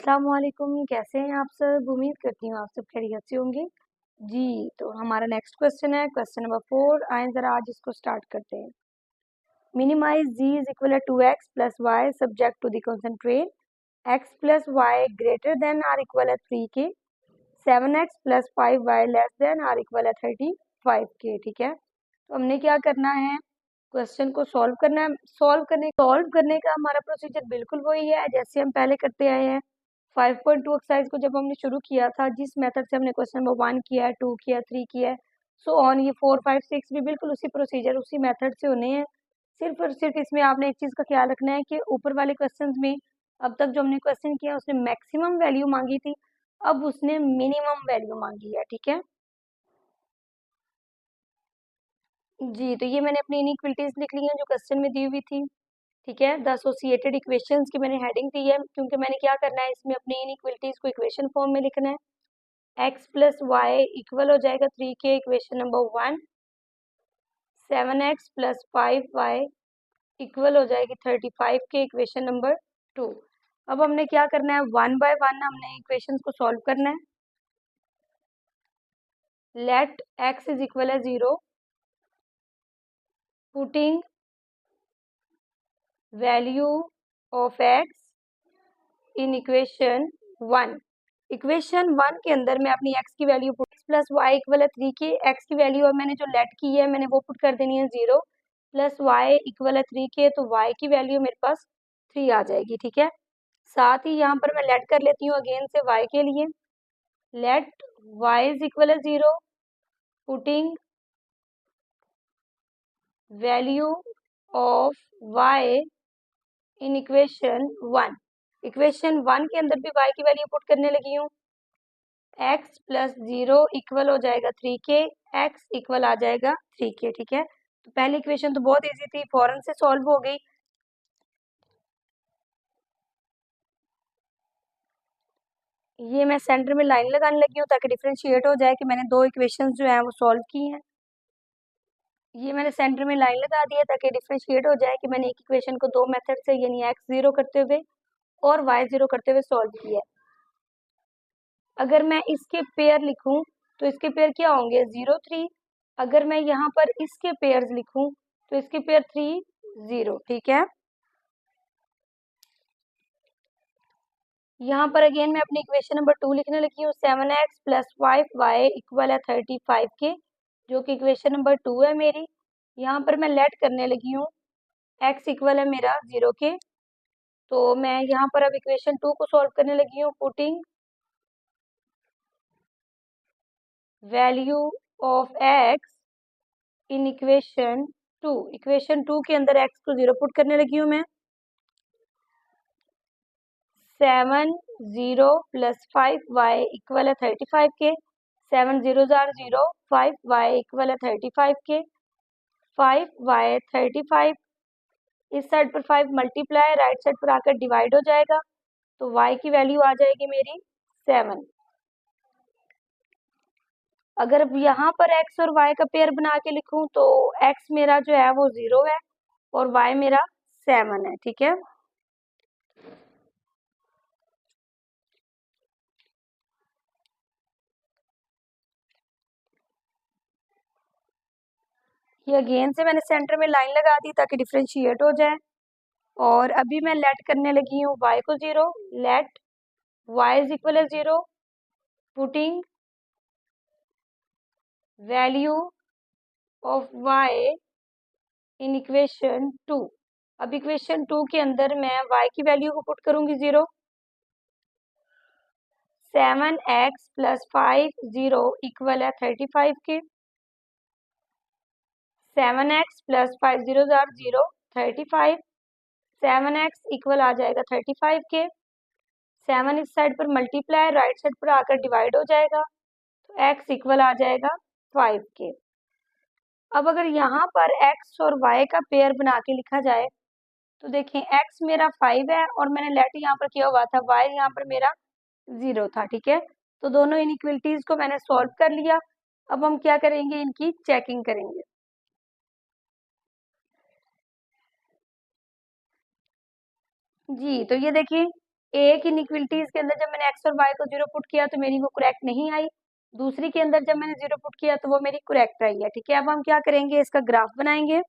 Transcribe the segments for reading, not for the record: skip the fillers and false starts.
अस्सलाम वालेकुम, कैसे हैं आप सब? उम्मीद करती हूँ आप सब खैरियत से होंगे। जी, तो हमारा नेक्स्ट क्वेश्चन है क्वेश्चन नंबर 4। आए ज़रा आज इसको स्टार्ट करते हैं। Minimize g is equal to x plus y subject to the constraint x plus y greater than or equal 3 के 7x plus 5y less than or equal 35 के। ठीक है, तो हमने क्या करना है, क्वेश्चन को सॉल्व करना है। सॉल्व करने का हमारा प्रोसीजर बिल्कुल वही है जैसे हम पहले करते आए हैं। 5.2 एक्सरसाइज को जब हमने शुरू किया था, जिस मेथड से हमने क्वेश्चन नंबर 1 किया है, 2 किया, 3 किया है, सो ऑन, ये 4, 5, 6 भी बिल्कुल उसी प्रोसीजर उसी मेथड से होने हैं। सिर्फ और सिर्फ इसमें आपने एक चीज़ का ख्याल रखना है कि ऊपर वाले क्वेश्चंस में अब तक जो हमने क्वेश्चन किया उसने मैक्सिमम वैल्यू मांगी थी, अब उसने मिनिमम वैल्यू मांगी है। ठीक है जी, तो ये मैंने अपनी इनइक्वलिटीज लिख ली हैं जो क्वेश्चन में दी हुई थी। ठीक है, द एसोसिएटेड इक्वेशंस की मैंने हेडिंग दी है क्योंकि मैंने क्या करना है, इसमें अपनी इनइक्वलिटीज को इक्वेशन फॉर्म में लिखना है। x प्लस वाई इक्वल हो जाएगा 3 के equation number 1, 7x plus 5y equal हो जाएगी 35 के इक्वेशन नंबर 2। अब हमने क्या करना है, 1 बाय 1 हमने इक्वेशंस को सॉल्व करना है। लेट x इज इक्वल है 0, putting value of x in equation 1। Equation 1 के अंदर मैं अपनी x की वैल्यू पुट प्लस वाई इक्वल है 3 के, x की वैल्यू और मैंने जो लेट की है मैंने वो पुट कर देनी है 0, प्लस वाई इक्वल है 3 के, तो y की वैल्यू मेरे पास 3 आ जाएगी। ठीक है, साथ ही यहाँ पर मैं लेट कर लेती हूँ अगेन से y के लिए। लेट y इज इक्वल है 0, putting value of y in equation 1। Equation 1 के अंदर भी y की वैल्यू पुट करने लगी हूँ। x प्लस 0 इक्वल हो जाएगा 3 के, x इक्वल आ जाएगा 3 के। ठीक है, तो पहली इक्वेशन तो बहुत इजी थी, फौरन से सॉल्व हो गई। ये मैं सेंटर में लाइन लगाने लगी हूँ ताकि डिफ्रेंशिएट हो जाए कि मैंने दो इक्वेशंस जो हैं वो सॉल्व की हैं। ये मैंने सेंटर में लाइन लगा दी है ताकि डिफ्रेंशिएट हो जाए कि मैंने एक इक्वेशन को दो मेथड से यानी x0 करते हुए और y0 करते हुए सॉल्व किया है। अगर मैं इसके पेयर लिखूं तो इसके पेयर क्या होंगे, 0, 3। अगर मैं यहाँ पर इसके पेयर्स लिखूं तो इसके पेयर 3, 0। ठीक है, यहाँ पर अगेन मैं अपनी इक्वेशन नंबर 2 लिखने लगी हूँ। 7x प्लस 5y इक्वल है 35 के, जो कि इक्वेशन नंबर 2 है मेरी। यहाँ पर मैं लेट करने लगी हूँ x इक्वल है मेरा 0 के, तो मैं यहाँ पर अब इक्वेशन 2 को सॉल्व करने लगी हूँ। Putting value of x in equation 2। Equation 2 के अंदर x को 0 पुट करने लगी हूँ मैं। 7 0 प्लस 5y इक्वल है 35 के, 7 0 0, 5y इक्वल है 35 के, 5y 35, इस साइड पर 5 मल्टीप्लाई राइट साइड पर आकर डिवाइड हो जाएगा, तो y की वैल्यू आ जाएगी मेरी 7। अगर यहाँ पर x और y का पेयर बना के लिखूं तो x मेरा जो है वो 0 है और y मेरा 7 है। ठीक है, ये अगेन से मैंने सेंटर में लाइन लगा दी ताकि डिफ्रेंशिएट हो जाए। और अभी मैं लेट करने लगी हूँ y को 0। लेट y इज इक्वल है 0, putting value of y in equation 2। अब इक्वेशन 2 के अंदर मैं y की वैल्यू को पुट करूंगी 0। 7x प्लस 5 0 इक्वल है 35 के, 7x प्लस 5 0 0, 35, 7x इक्वल आ जाएगा 35 के, 7 इस साइड पर मल्टीप्लाई राइट साइड पर आकर डिवाइड हो जाएगा, तो x इक्वल आ जाएगा 5 के। अब अगर यहाँ पर x और y का पेयर बना के लिखा जाए तो देखें x मेरा 5 है और मैंने लेट यहाँ पर किया हुआ था, y यहाँ पर मेरा 0 था। ठीक है, तो दोनों इनइक्वलिटीज को मैंने सॉल्व कर लिया। अब हम क्या करेंगे, इनकी चेकिंग करेंगे। जी, तो ये देखिए एक इनइक्वलिटीज के अंदर जब मैंने एक्स और वाई को जीरो पुट किया तो मेरी वो करेक्ट नहीं आई, दूसरी के अंदर जब मैंने जीरो पुट किया तो वो मेरी करेक्ट आई है। ठीक है, अब हम क्या करेंगे, इसका ग्राफ बनाएंगे।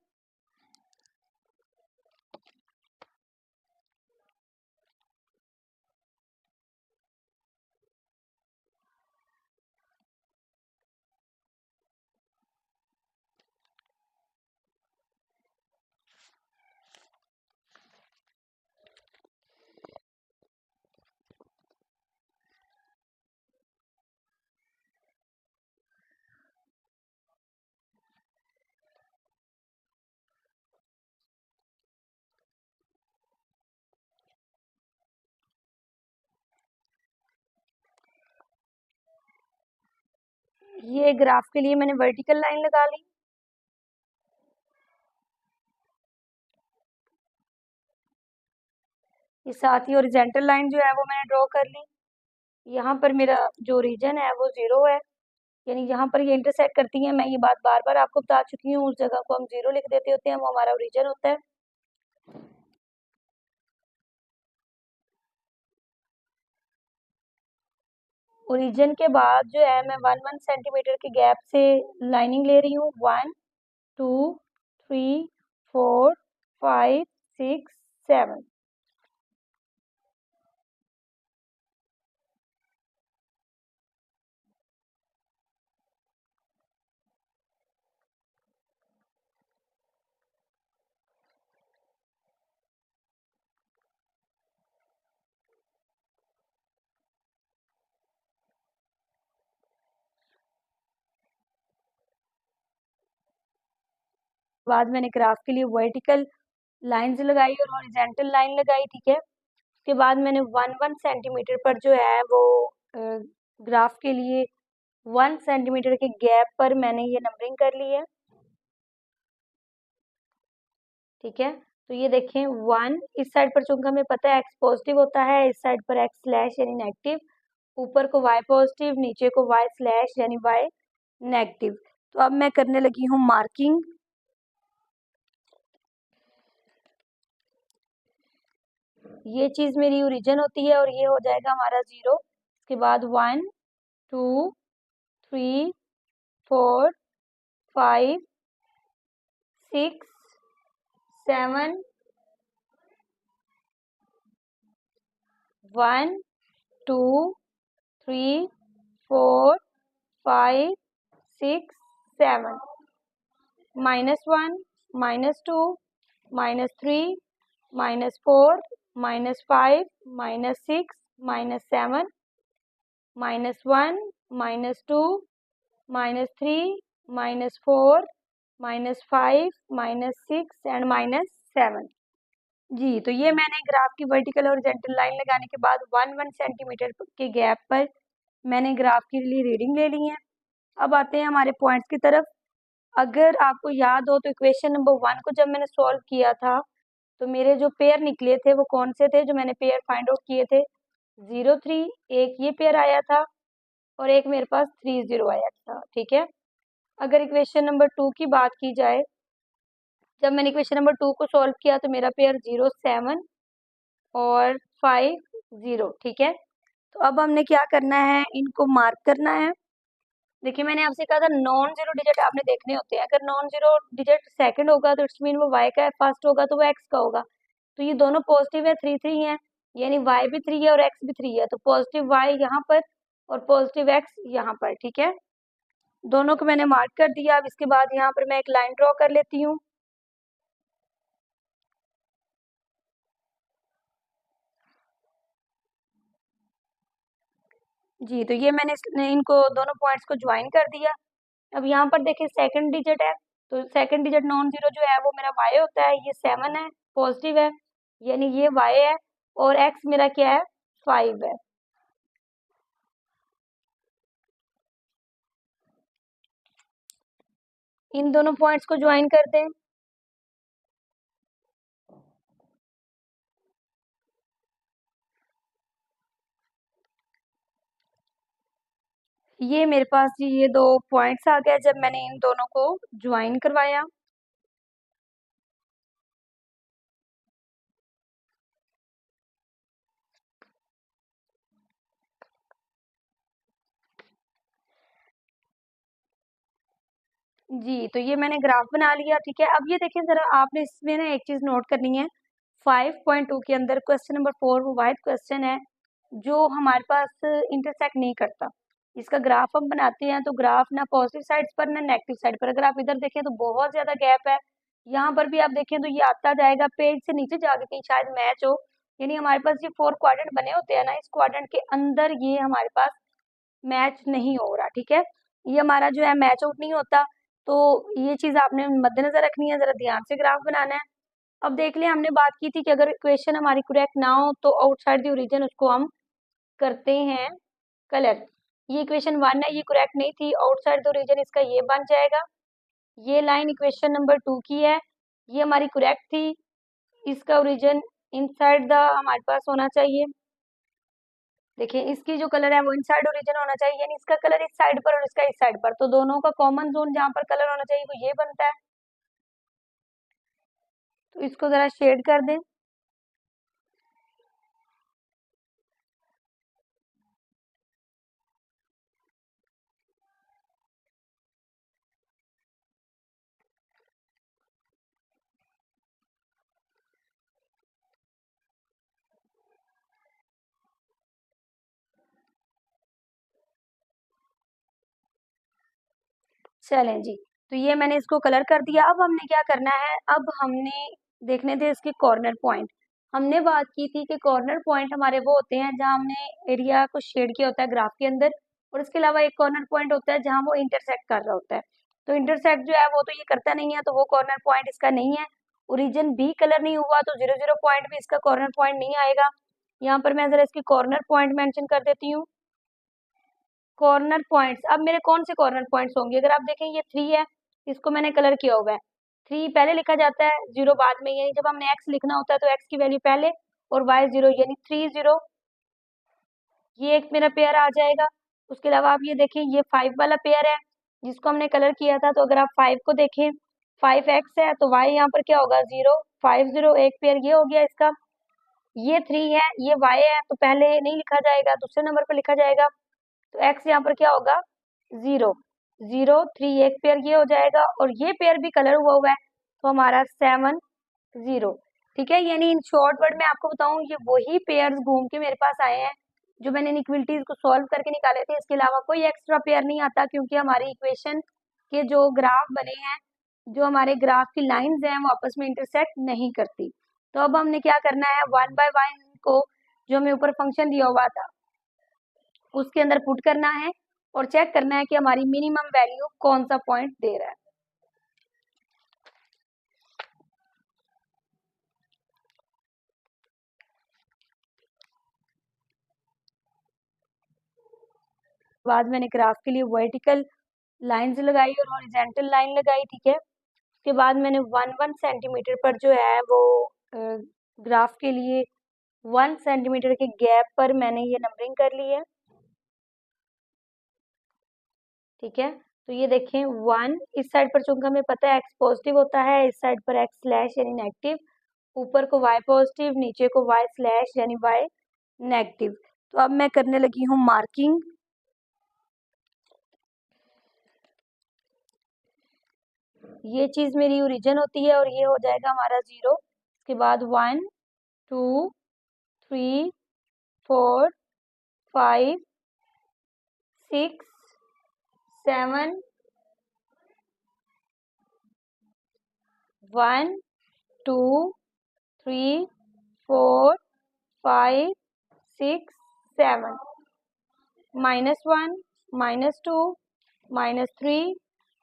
ये ग्राफ के लिए मैंने वर्टिकल लाइन लगा ली। ये साथ ही ओरिजेंटल लाइन जो है वो मैंने ड्रॉ कर ली। यहाँ पर मेरा जो रीजन है वो जीरो है, यानी जहाँ पर ये इंटरसेक्ट करती है, मैं ये बात बार बार आपको बता चुकी हूँ, उस जगह को हम जीरो लिख देते होते हैं, वो हमारा ओरिजिन होता है। ओरिजिन के बाद जो है मैं 1 1 सेंटीमीटर के गैप से लाइनिंग ले रही हूँ। 1 2 3 4 5 6 7। बाद मैंने ग्राफ के लिए वर्टिकल लाइंस लगाई और हॉरिजेंटल लाइन लगाई। ठीक है, उसके बाद मैंने 1 1 सेंटीमीटर पर जो है वो ग्राफ के लिए 1 सेंटीमीटर के गैप पर मैंने ये नंबरिंग कर ली है। ठीक है, तो ये देखें 1 इस साइड पर, चूंकि हमें पता है एक्स पॉजिटिव होता है, इस साइड पर एक्स स्लैश यानी नेगेटिव, ऊपर को वाई पॉजिटिव, नीचे को वाई स्लैश यानी वाई नेगेटिव। तो अब मैं करने लगी हूँ मार्किंग। ये चीज मेरी ओरिजिन होती है और ये हो जाएगा हमारा जीरो। उसके बाद 1 2 3 4 5 6 7 1 2 3 4 5 6 7 -1 -2 -3 -4 -5 -6 -7 -1 -2 -3 -4 -5 -6 एंड -7। जी, तो ये मैंने ग्राफ की वर्टिकल और हॉरिजॉन्टल लाइन लगाने के बाद 1 1 सेंटीमीटर के गैप पर मैंने ग्राफ के लिए रीडिंग ले ली है। अब आते हैं हमारे पॉइंट्स की तरफ। अगर आपको याद हो तो इक्वेशन नंबर 1 को जब मैंने सॉल्व किया था तो मेरे जो पेयर निकले थे वो कौन से थे, जो मैंने पेयर फाइंड आउट किए थे, 0 3, एक ये पेयर आया था और एक मेरे पास 3 0 आया था। ठीक है, अगर इक्वेशन नंबर 2 की बात की जाए, जब मैंने इक्वेशन नंबर 2 को सॉल्व किया तो मेरा पेयर 0 7 और 5 0। ठीक है, तो अब हमने क्या करना है, इनको मार्क करना है। देखिए मैंने आपसे कहा था नॉन जीरो डिजिट आपने देखने होते हैं, अगर नॉन जीरो डिजिट सेकंड होगा तो इट्स मीन वो y का है, फर्स्ट होगा तो वो x का होगा। तो ये दोनों पॉजिटिव है, 3 3 है, यानी y भी 3 है और x भी 3 है, तो पॉजिटिव y यहाँ पर और पॉजिटिव x यहाँ पर। ठीक है, दोनों को मैंने मार्क कर दिया। अब इसके बाद यहाँ पर मैं एक लाइन ड्रॉ कर लेती हूँ। जी, तो ये मैंने इनको दोनों पॉइंट्स को ज्वाइन कर दिया। अब यहाँ पर देखिए सेकंड डिजिट है, तो सेकंड डिजिट नॉन जीरो जो है वो मेरा y होता है, ये 7 है, पॉजिटिव है, यानी ये y है, और x मेरा क्या है, 5 है। इन दोनों पॉइंट्स को ज्वाइन कर दें। ये मेरे पास जी ये दो पॉइंट्स आ गए जब मैंने इन दोनों को ज्वाइन करवाया। जी, तो ये मैंने ग्राफ बना लिया, ठीक है। अब ये देखिए ज़रा, आपने इसमें ना एक चीज़ नोट करनी है। 5.2 के अंदर क्वेश्चन नंबर 4 वो वाइड क्वेश्चन है जो हमारे पास इंटरसेक्ट नहीं करता। इसका ग्राफ हम बनाते हैं तो ग्राफ ना पॉजिटिव साइड्स पर ना नेगेटिव साइड पर। अगर आप इधर देखें तो बहुत ज़्यादा गैप है। यहाँ पर भी आप देखें तो ये आता जाएगा, पेज से नीचे जाके कहीं शायद मैच हो। यानी हमारे पास ये 4 क्वाड्रेंट बने होते हैं ना, इस क्वाड्रेंट के अंदर ये हमारे पास मैच नहीं हो रहा, ठीक है। ये हमारा जो है मैच आउट नहीं होता। तो ये चीज़ आपने मद्देनजर रखनी है, ज़रा ध्यान से ग्राफ बनाना है। अब देख लें, हमने बात की थी कि अगर इक्वेशन हमारी करेक्ट ना हो तो आउटसाइड द ओरिजिन उसको हम करते हैं कलर। ये इक्वेशन 1 है, ये करेक्ट नहीं थी, आउटसाइड द ओरिजिन इसका ये बन जाएगा। ये लाइन इक्वेशन नंबर 2 की है, ये हमारी करेक्ट थी, इसका ओरिजिन इनसाइड द हमारे पास होना चाहिए। देखिए इसकी जो कलर है वो इनसाइड ओरिजिन होना चाहिए, यानी इसका कलर इस साइड पर और इसका इस साइड पर, तो दोनों का कॉमन जोन जहाँ पर कलर होना चाहिए वो ये बनता है। तो इसको जरा शेड कर दें। चलें जी, तो ये मैंने इसको कलर कर दिया। अब हमने क्या करना है, अब हमने देखने थे इसके कॉर्नर पॉइंट। हमने बात की थी कि कॉर्नर पॉइंट हमारे वो होते हैं जहाँ हमने एरिया को शेड किया होता है ग्राफ के अंदर, और इसके अलावा एक कॉर्नर पॉइंट होता है जहाँ वो इंटरसेक्ट कर रहा होता है। तो इंटरसेक्ट जो है वो तो ये करता नहीं है, तो वो कॉर्नर पॉइंट इसका नहीं है। ओरिजिन भी कलर नहीं हुआ तो 0 0 पॉइंट भी इसका कॉर्नर पॉइंट नहीं आएगा। यहाँ पर मैं जरा इसकी कॉर्नर पॉइंट मेंशन कर देती हूँ। कॉर्नर पॉइंट्स, अब मेरे कौन से कॉर्नर पॉइंट्स होंगे, अगर आप देखें ये 3 है, इसको मैंने कलर किया हुआ है। 3 पहले लिखा जाता है, 0 बाद में, यानी जब हमने x लिखना होता है तो x की वैल्यू पहले और y 0, यानी 3 0। ये एक मेरा पेयर आ जाएगा। उसके अलावा आप ये देखें, ये 5 वाला पेयर है जिसको हमने कलर किया था। तो अगर आप 5 को देखें, 5x है तो y यहाँ पर क्या होगा, 0 5 0, एक पेयर ये हो गया इसका। ये 3 है, ये y है, तो पहले नहीं लिखा जाएगा, दूसरे नंबर पर लिखा जाएगा। तो x यहाँ पर क्या होगा, 0 0 3, एक पेयर ये हो जाएगा, और ये पेयर भी कलर हुआ है तो हमारा 7 0, ठीक है। यानी इन शॉर्ट वर्ड में आपको बताऊं, ये वही पेयर्स घूम के मेरे पास आए हैं जो मैंने इनइक्वलिटीज को सॉल्व करके निकाले थे। इसके अलावा कोई एक्स्ट्रा पेयर नहीं आता, क्योंकि हमारी इक्वेशन के जो ग्राफ बने हैं, जो हमारे ग्राफ की लाइंस हैं, वो आपस में इंटरसेक्ट नहीं करती। तो अब हमने क्या करना है, 1 बाय 1 को, जो हमें ऊपर फंक्शन दिया हुआ था, उसके अंदर पुट करना है और चेक करना है कि हमारी मिनिमम वैल्यू कौन सा पॉइंट दे रहा है। बाद मैंने ग्राफ के लिए वर्टिकल लाइंस लगाई और हॉरिजेंटल लाइन लगाई, ठीक है। उसके बाद मैंने 1 सेंटीमीटर पर जो है वो ग्राफ के लिए 1 सेंटीमीटर के गैप पर मैंने ये नंबरिंग कर ली है, ठीक है। तो ये देखें 1 इस साइड पर, चूंकि हमें पता है x पॉजिटिव होता है, इस साइड पर x स्लैश यानी नेगेटिव, ऊपर को y पॉजिटिव, नीचे को y स्लैश यानी y नेगेटिव। तो अब मैं करने लगी हूँ मार्किंग। ये चीज मेरी ओरिजिन होती है और ये हो जाएगा हमारा 0। उसके बाद 1 2 3 4 5 6 7 1 2 3 4 5 6 7, -1 -2 -3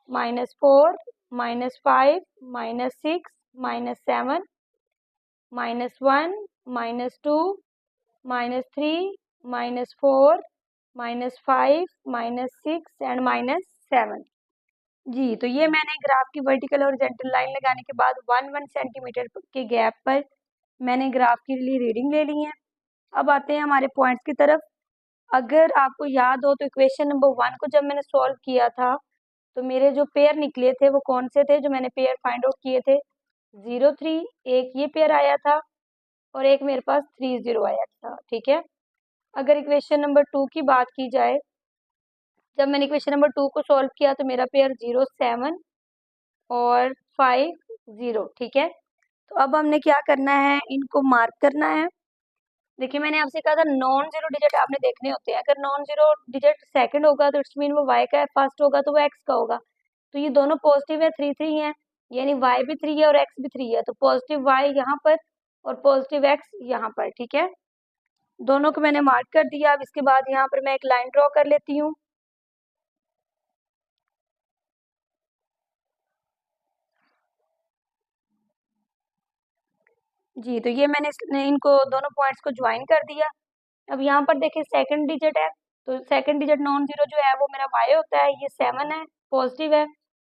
-4 -5 -6 -7 -1 -2 -3 -4 -5 -6 एंड -7। जी, तो ये मैंने ग्राफ की वर्टिकल और हॉरिजॉन्टल लाइन लगाने के बाद 1 सेंटीमीटर के गैप पर मैंने ग्राफ के लिए रीडिंग ले ली है। अब आते हैं हमारे पॉइंट्स की तरफ। अगर आपको याद हो तो इक्वेशन नंबर 1 को जब मैंने सॉल्व किया था तो मेरे जो पेयर निकले थे वो कौन से थे, जो मैंने पेयर फाइंड आउट किए थे, 0 3, एक ये पेयर आया था और एक मेरे पास 3 0 आया था, ठीक है। अगर इक्वेशन नंबर 2 की बात की जाए, जब मैंने इक्वेशन नंबर 2 को सॉल्व किया तो मेरा पेयर 0 7 और 5 0, ठीक है। तो अब हमने क्या करना है, इनको मार्क करना है। देखिए मैंने आपसे कहा था नॉन जीरो डिजिट आपने देखने होते हैं, अगर नॉन जीरो डिजिट सेकंड होगा तो इट्स मीन वो y का है, फर्स्ट होगा तो वो x का होगा। तो ये दोनों पॉजिटिव है, 3 3 है, यानी y भी 3 है और x भी 3 है, तो पॉजिटिव y यहाँ पर और पॉजिटिव x यहाँ पर, ठीक है। दोनों को मैंने मार्क कर दिया। अब इसके बाद यहाँ पर मैं एक लाइन ड्रॉ कर लेती हूँ। जी, तो ये मैंने इनको दोनों पॉइंट्स को ज्वाइन कर दिया। अब यहाँ पर देखिए सेकंड डिजिट है, तो सेकंड डिजिट नॉन जीरो जो है वो मेरा y होता है, ये 7 है, पॉजिटिव है,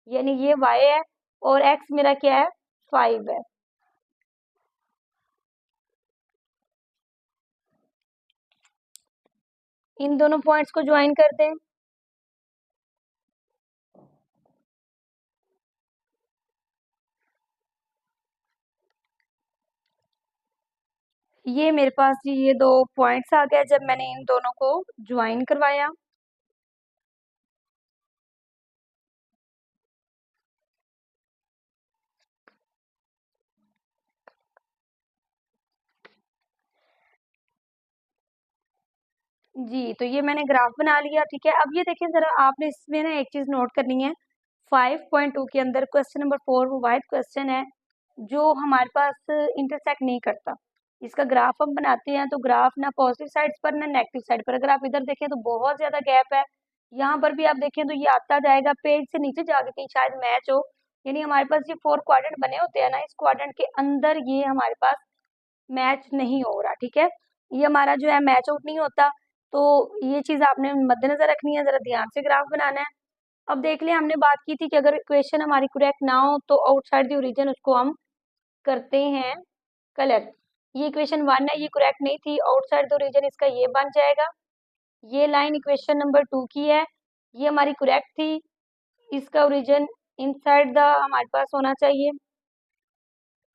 यानी ये y है, और x मेरा क्या है, 5 है। इन दोनों पॉइंट्स को ज्वाइन कर दें। ये मेरे पास जी ये दो पॉइंट्स आ गए जब मैंने इन दोनों को ज्वाइन करवाया। जी, तो ये मैंने ग्राफ बना लिया, ठीक है। अब ये देखिए जरा, आपने इसमें ना एक चीज नोट करनी है। 5.2 के अंदर क्वेश्चन नंबर 4 वो वाइड क्वेश्चन है जो हमारे पास इंटरसेक्ट नहीं करता। इसका ग्राफ हम बनाते हैं तो ग्राफ ना पॉजिटिव साइड पर ना नेगेटिव साइड पर, अगर आप इधर देखें तो बहुत ज्यादा गैप है। यहाँ पर भी आप देखें तो ये आता जाएगा, पेज से नीचे जाके कहीं शायद मैच हो, यानी हमारे पास ये 4 क्वाड्रेंट बने होते हैं ना, इस क्वाड्रेंट के अंदर ये हमारे पास मैच नहीं हो रहा, ठीक है। ये हमारा जो है मैच आउट नहीं होता। तो ये चीज आपने मद्देनजर रखनी है, जरा ध्यान से ग्राफ बनाना है। अब देख लिया, हमने बात की थी कि अगर इक्वेशन हमारी करेक्ट ना हो तो आउटसाइड द ओरिजिन उसको हम करते हैं कलर। ये इक्वेशन 1 है, ये करेक्ट नहीं थी, आउटसाइड द ओरिजिन इसका ये बन जाएगा। ये लाइन इक्वेशन नंबर 2 की है, ये हमारी करेक्ट थी, इसका ओरिजिन इनसाइड द हमारे पास होना चाहिए।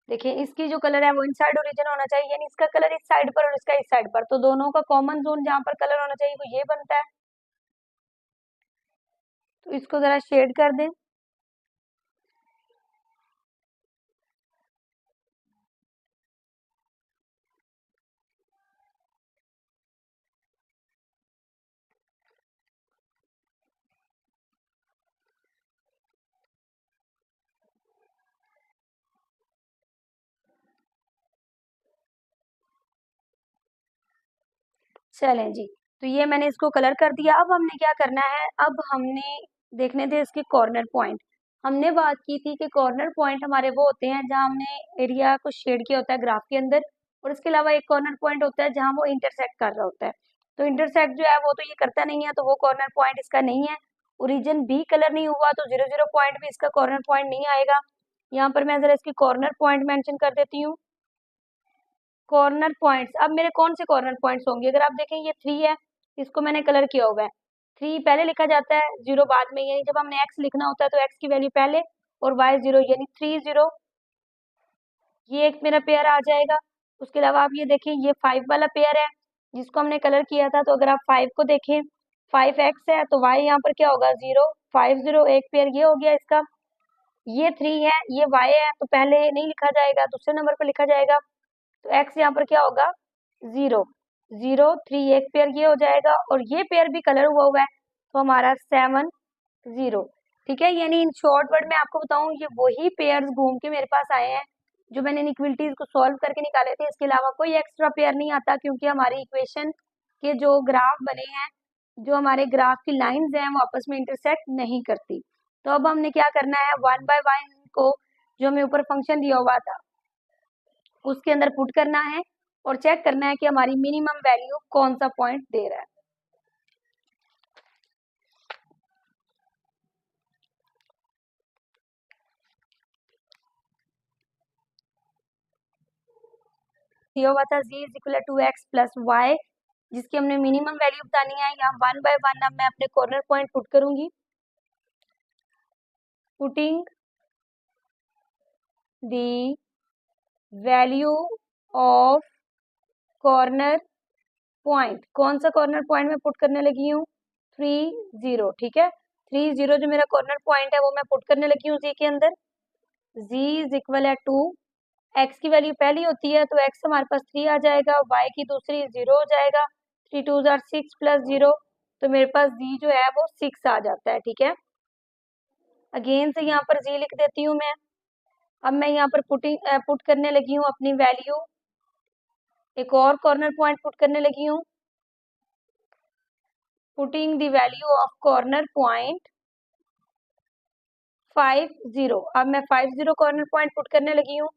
देखिए इसकी जो कलर है वो इनसाइड ओरिजिन होना चाहिए, यानी इसका कलर इस साइड पर और इसका इस साइड पर, तो दोनों का कॉमन जोन जहाँ पर कलर होना चाहिए वो ये बनता है। तो इसको जरा शेड कर दें। चलें जी, तो ये मैंने इसको कलर कर दिया। अब हमने क्या करना है, अब हमने देखने थे इसके कॉर्नर पॉइंट। हमने बात की थी कि कॉर्नर पॉइंट हमारे वो होते हैं जहाँ हमने एरिया को शेड किया होता है ग्राफ के अंदर, और इसके अलावा एक कॉर्नर पॉइंट होता है जहाँ वो इंटरसेक्ट कर रहा होता है। तो इंटरसेक्ट जो है वो तो ये करता नहीं है, तो वो कॉर्नर पॉइंट इसका नहीं है। ओरिजिन भी कलर नहीं हुआ तो 0 0 पॉइंट भी इसका कॉर्नर पॉइंट नहीं आएगा। यहाँ पर मैं जरा इसकी कॉर्नर पॉइंट मेंशन कर देती हूँ। कॉर्नर पॉइंट्स, अब मेरे कौन से कॉर्नर पॉइंट्स होंगे, अगर आप देखें ये 3 है, इसको मैंने कलर किया हुआ है। 3 पहले लिखा जाता है, 0 बाद में, यानी जब हमने x लिखना होता है तो x की वैल्यू पहले और y 0, यानी 3 0, ये एक मेरा पेयर आ जाएगा। उसके अलावा आप ये देखें ये 5 वाला पेयर है जिसको हमने कलर किया था, तो अगर आप 5 को देखें, 5x है तो y यहाँ पर क्या होगा, 0 5 0, एक पेयर ये हो गया इसका। ये 3 है, ये y है, तो पहले नहीं लिखा जाएगा, दूसरे नंबर पर लिखा जाएगा। तो x यहाँ पर क्या होगा, 0 0 3, एक पेयर ये हो जाएगा, और ये पेयर भी कलर हुआ हुआ है तो हमारा 7 0, ठीक है। यानी इन शॉर्ट वर्ड में आपको बताऊं, ये वही पेयर्स घूम के मेरे पास आए हैं जो मैंने इनइक्वलिटीज को सॉल्व करके निकाले थे। इसके अलावा कोई एक्स्ट्रा पेयर नहीं आता, क्योंकि हमारी इक्वेशन के जो ग्राफ बने हैं, जो हमारे ग्राफ की लाइंस हैं वो आपस में इंटरसेक्ट नहीं करती। तो अब हमने क्या करना है, 1 बाय 1 को जो हमें ऊपर फंक्शन दिया हुआ था उसके अंदर पुट करना है और चेक करना है कि हमारी मिनिमम वैल्यू कौन सा पॉइंट दे रहा है। दिया हुआ था z is equal to x plus y, जिसकी हमने मिनिमम वैल्यू बतानी है। यहाँ 1 बाय 1 अब मैं अपने कॉर्नर पॉइंट पुट करूंगी। Putting the value of corner point, कौन सा कॉर्नर पॉइंट मैं पुट करने लगी हूँ, 3 0, ठीक है। 3 0 जो मेरा कॉर्नर पॉइंट है वो मैं पुट करने लगी हूँ जी के अंदर। z इज इक्वल है 2, x की वैल्यू पहली होती है तो x हमारे पास 3 आ जाएगा, y की दूसरी 0 हो जाएगा, 3 2 जार 6 प्लस 0, तो मेरे पास z जो है वो 6 आ जाता है। ठीक है, अगेन से यहाँ पर z लिख देती हूँ मैं। अब मैं यहाँ पर पुट करने लगी हूँ अपनी वैल्यू, एक और कॉर्नर पॉइंट पुट करने लगी हूँ, putting the value of corner point 5 0। अब मैं 5 0 कॉर्नर पॉइंट पुट करने लगी हूँ,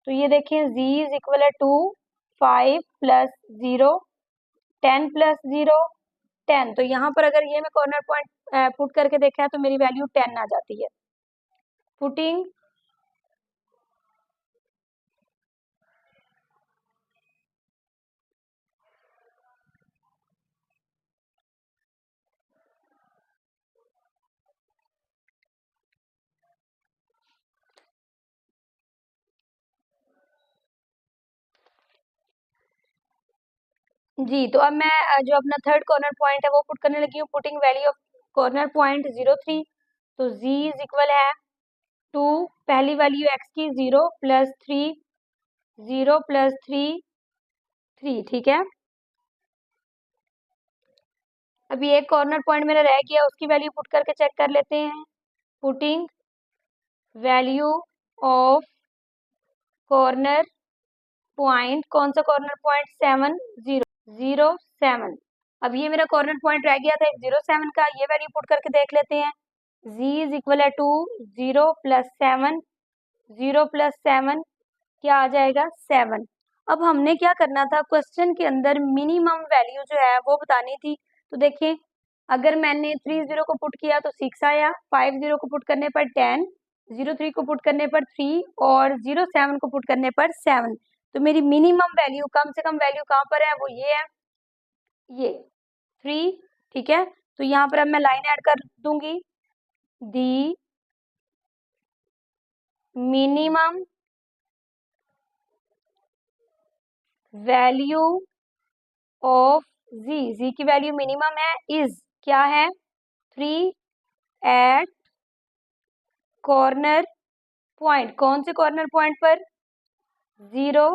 तो ये देखें z इज इक्वल है 2, 5 प्लस 0, 10 प्लस 0, 10। तो यहाँ पर अगर ये मैं कॉर्नर पॉइंट पुट करके देखा है तो मेरी वैल्यू 10 आ जाती है। पुटिंग जी, तो अब मैं जो अपना थर्ड कॉर्नर पॉइंट है वो पुट करने लगी हूँ, putting value of corner point 03। तो z इज इक्वल है 2, पहली वैल्यू x की 0 प्लस 3, 0 प्लस 3 3। ठीक है, अभी एक कॉर्नर पॉइंट मेरा रह गया, उसकी वैल्यू पुट करके चेक कर लेते हैं। Putting value of corner point, कौन सा कॉर्नर पॉइंट, 7 0 0 7। अब ये मेरा कॉर्नर पॉइंट रह गया था एक 0 7 का, ये वैल्यू पुट करके देख लेते हैं। z इज इक्वल है 2, 0 प्लस 7, 0 प्लस 7 क्या आ जाएगा, 7। अब हमने क्या करना था, क्वेश्चन के अंदर मिनिमम वैल्यू जो है वो बतानी थी। तो देखिए, अगर मैंने 3 0 को पुट किया तो 6 आया, 5 0 को पुट करने पर 10, 0 3 को पुट करने पर 3 और 0 7 को पुट करने पर 7। तो मेरी मिनिमम वैल्यू, कम से कम वैल्यू कहाँ पर है, वो ये है, ये 3। ठीक है, तो यहाँ पर अब मैं लाइन ऐड कर दूंगी, दी मिनिमम वैल्यू ऑफ z की वैल्यू मिनिमम है, इज क्या है, 3 एट कॉर्नर पॉइंट, कौन से कॉर्नर पॉइंट पर, 0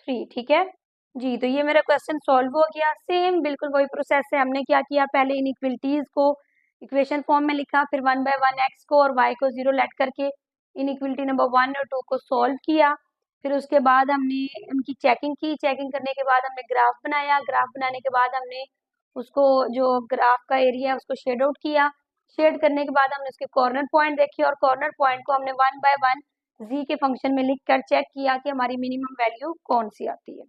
3। ठीक है जी, तो ये मेरा क्वेश्चन सॉल्व हो गया। सेम बिल्कुल वही प्रोसेस है, हमने क्या किया, पहले इनइक्वलिटीज को इक्वेशन फॉर्म में लिखा, फिर 1 बाय 1 x को और y को 0 लेट करके इनइक्वलिटी नंबर 1 और 2 को सॉल्व किया। फिर उसके बाद हमने उनकी चेकिंग की, चेकिंग करने के बाद हमने ग्राफ बनाया, ग्राफ बनाने के बाद हमने उसको, जो ग्राफ का एरिया है उसको शेड आउट किया, शेड करने के बाद हमने उसके कॉर्नर पॉइंट देखे और कॉर्नर पॉइंट को हमने 1 बाय 1 z के फंक्शन में लिख कर चेक किया कि हमारी मिनिमम वैल्यू कौन सी आती है।